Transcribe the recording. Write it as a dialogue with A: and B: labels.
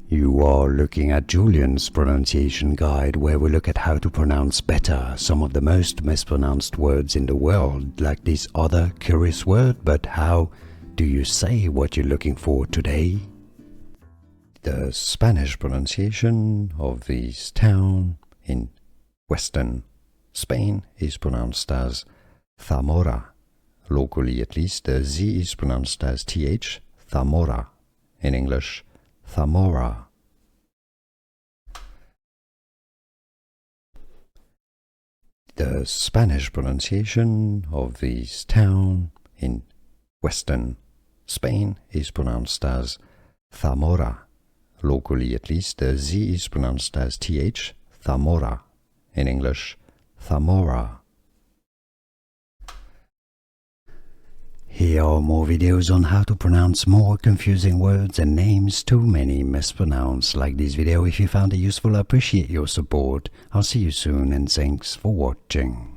A: You are looking at Julian's pronunciation guide, where we look at how to pronounce better some of the most mispronounced words in the world, like this other curious word. But how do you say what you're looking for today? The Spanish pronunciation of this town in western Spain is pronounced as Zamora. Locally, at least, the Z is pronounced as TH, Zamora. In English, Zamora. The Spanish pronunciation of this town in western Spain is pronounced as Zamora. Locally, at least, the Z is pronounced as TH, Zamora. In English, Zamora. Here are more videos on how to pronounce more confusing words and names too many mispronounced. Like this video if you found it useful. I appreciate your support. I'll see you soon and thanks for watching.